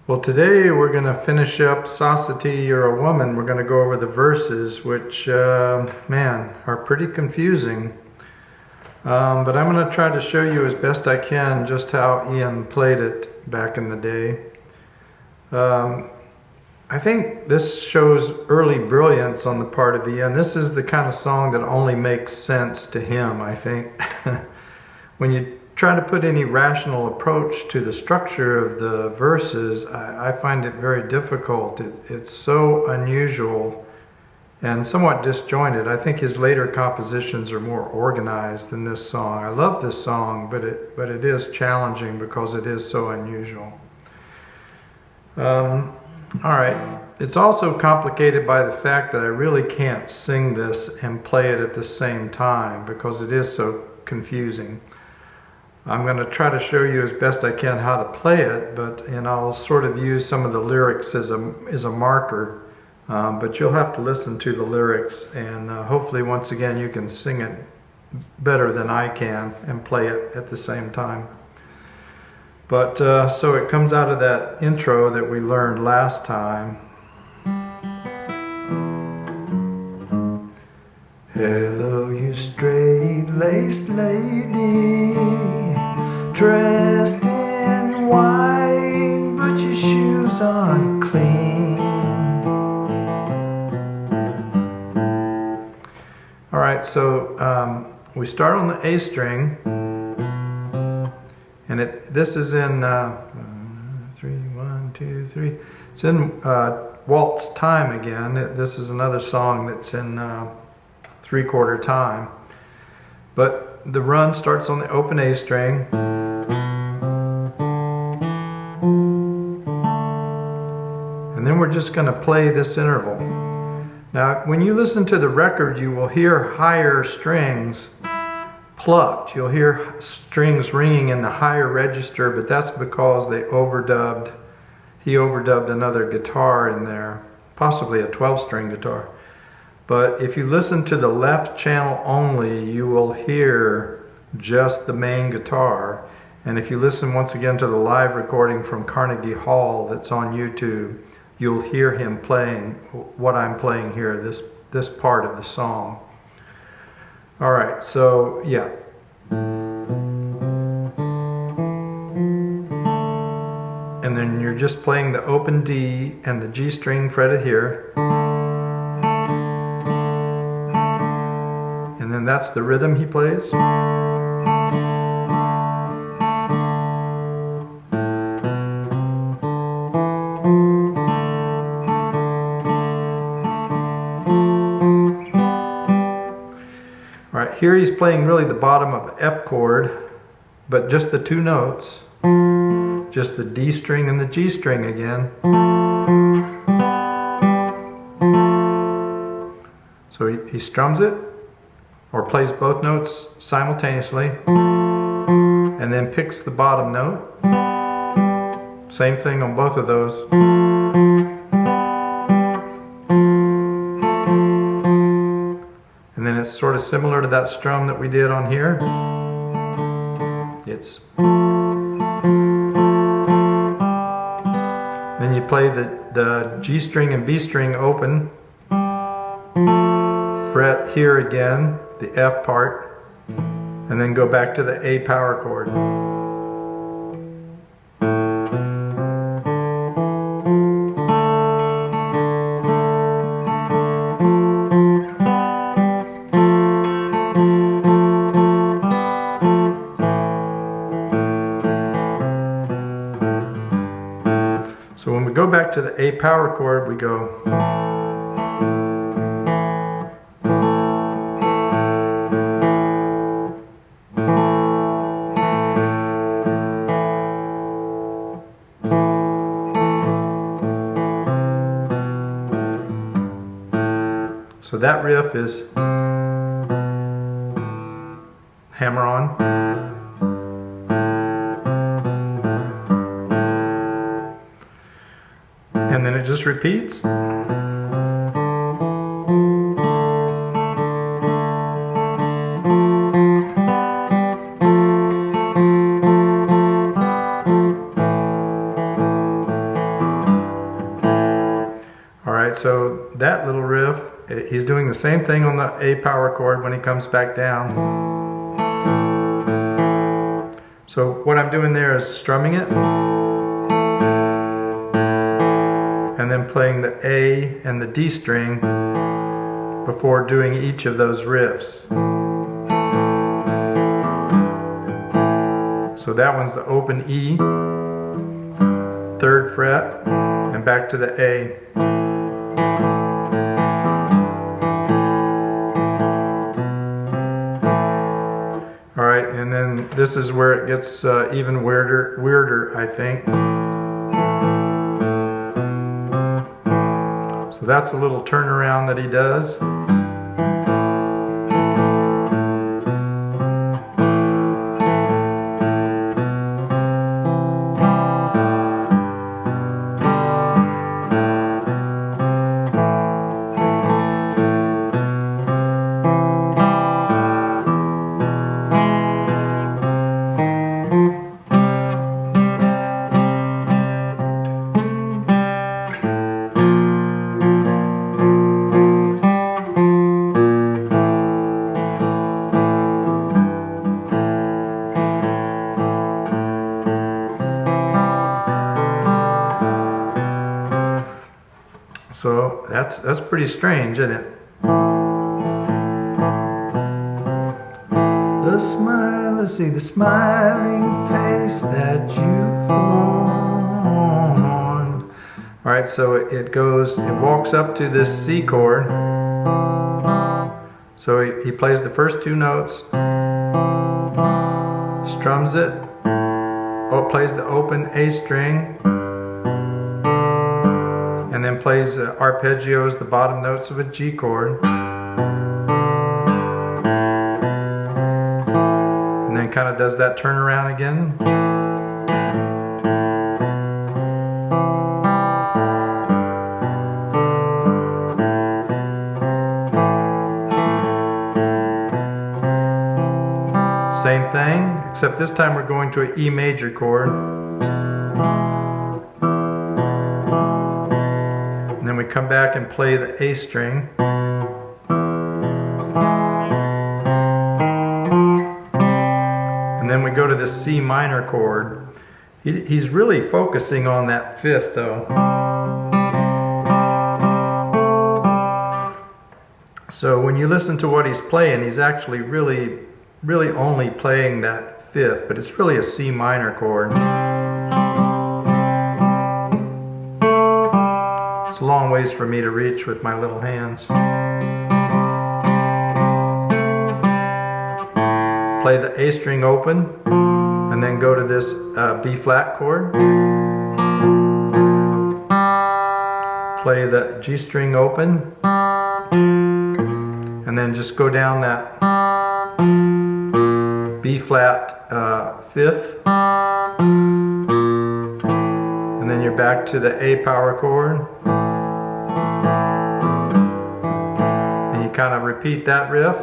Well, today we're going to finish up Sossity, You're a Woman. We're going to go over the verses, which, man, are pretty confusing. But I'm going to try to show you as best I can just how Ian played it back in the day. I think this shows early brilliance on the part of Ian. This is the kind of song that only makes sense to him, I think. When you try to put any rational approach to the structure of the verses, I find it very difficult. It's so unusual and somewhat disjointed. I think his later compositions are more organized than this song. I love this song, but it is challenging because it is so unusual. All right. It's also complicated by the fact that I really can't sing this and play it at the same time because it is so confusing. I'm going to try to show you as best I can how to play it, and I'll sort of use some of the lyrics as a marker, but you'll have to listen to the lyrics, and hopefully once again you can sing it better than I can and play it at the same time. But so it comes out of that intro that we learned last time. Hello, you straight-laced lady, dressed in white, but your shoes aren't clean. All right, so we start on the A string, and this is in 3, 1, 2, 3. It's in waltz time again. This is another song that's in 3/4 time, but the run starts on the open A string, and then we're just going to play this interval. Now when you listen to the record, you will hear higher strings plucked. You'll hear strings ringing in the higher register, but that's because he overdubbed another guitar in there, possibly a 12-string guitar. But if you listen to the left channel only, you will hear just the main guitar. And if you listen once again to the live recording from Carnegie Hall that's on YouTube, you'll hear him playing what I'm playing here, this part of the song. All right, so yeah. And then you're just playing the open D and the G string fretted here. And then that's the rhythm he plays. All right, here he's playing really the bottom of the F chord, but just the two notes, just the D string and the G string again. So he strums it, or plays both notes simultaneously, and then picks the bottom note. Same thing on both of those. And then it's sort of similar to that strum that we did on here. Then you play the G string and B string open, fret here again, the F part, and then go back to the A power chord. So when we go back to the A power chord, we go. So that riff is hammer on. And then it just repeats. right, so that little riff, he's doing the same thing on the A power chord when he comes back down. So what I'm doing there is strumming it, and then playing the A and the D string before doing each of those riffs. So that one's the open E, 3rd fret, and back to the A. Alright, and then this is where it gets even weirder, I think. So that's a little turnaround that he does. So that's pretty strange, isn't it? The smile, let's see, the smiling face that you want. All right, so it walks up to this C chord. So he plays the first 2 notes, strums it, plays the open A string, and then plays arpeggios, the bottom notes of a G chord. And then kind of does that turnaround again. Same thing, except this time we're going to an E major chord. And then we come back and play the A string. And then we go to the C minor chord. He's really focusing on that 5th though. So when you listen to what he's playing, he's actually really only playing that 5th, but it's really a C minor chord. It's a long ways for me to reach with my little hands. Play the A string open, and then go to this B flat chord. Play the G string open, and then just go down that B flat 5th, and then you're back to the A power chord. Kind of repeat that riff.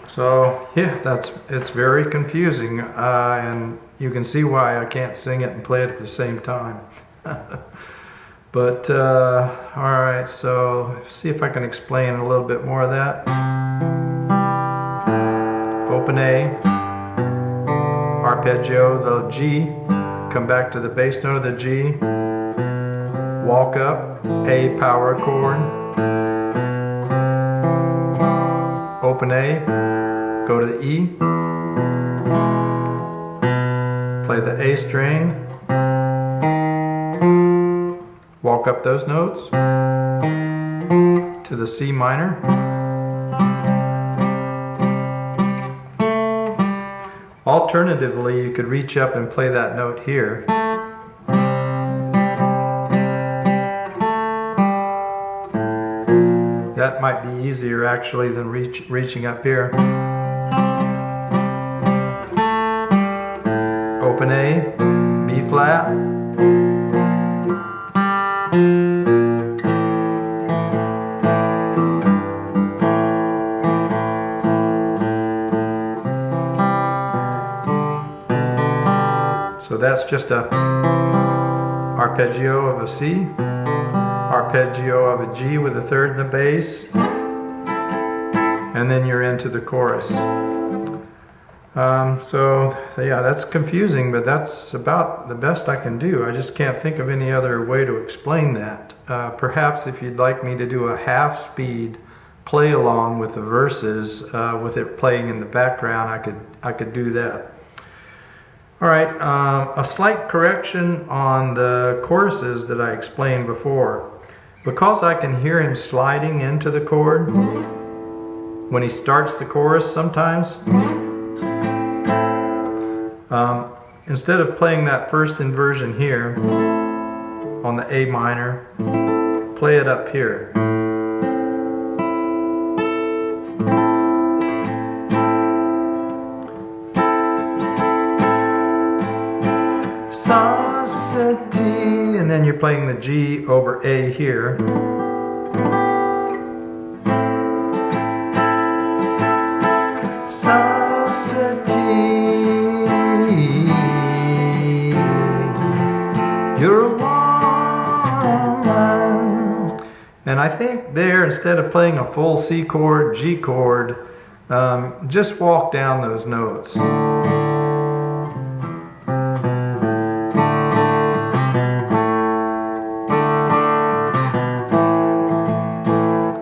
So yeah, it's very confusing, and you can see why I can't sing it and play it at the same time. But all right, so see if I can explain a little bit more of that. Open A, arpeggio the G, come back to the bass note of the G, walk up, A power chord, open A, go to the E, play the A string, walk up those notes to the C minor, alternatively you could reach up and play that note here. That might be easier actually than reaching up here. Open A, B flat. So that's just a arpeggio of a C, arpeggio of a G with a third in the bass, and then you're into the chorus. So yeah, that's confusing, but that's about the best I can do. I just can't think of any other way to explain that. Perhaps if you'd like me to do a half-speed play along with the verses, with it playing in the background, I could do that. All right, a slight correction on the choruses that I explained before. Because I can hear him sliding into the chord when he starts the chorus sometimes, instead of playing that first inversion here on the A minor, play it up here. Sossity, and then you're playing the G over A here. Sossity, you're a woman. And I think there, instead of playing a full C chord, G chord, just walk down those notes.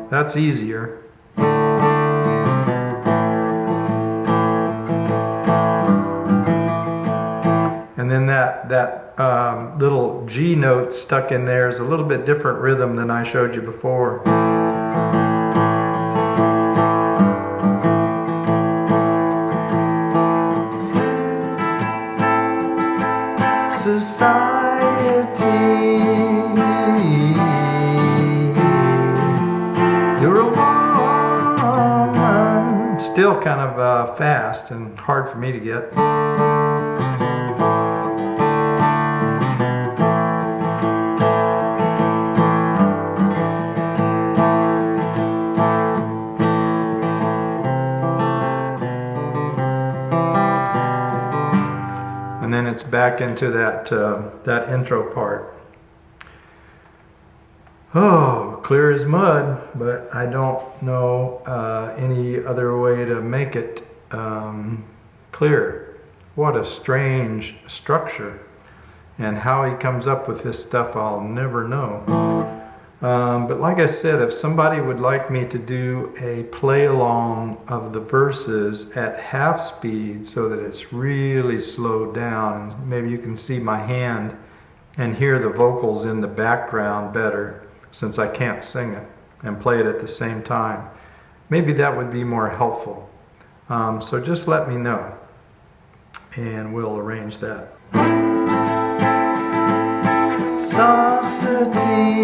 That's easier. And then that little G note stuck in there is a little bit different rhythm than I showed you before. Society, you're a woman. Still kind of fast and hard for me to get. And then it's back into that intro part. Oh, clear as mud, but I don't know any other way to make it clear. What a strange structure. And how he comes up with this stuff, I'll never know. But like I said, if somebody would like me to do a play along of the verses at half speed so that it's really slowed down, and maybe you can see my hand and hear the vocals in the background better, since I can't sing it, and play it at the same time, maybe that would be more helpful. So just let me know, and we'll arrange that. Sossity.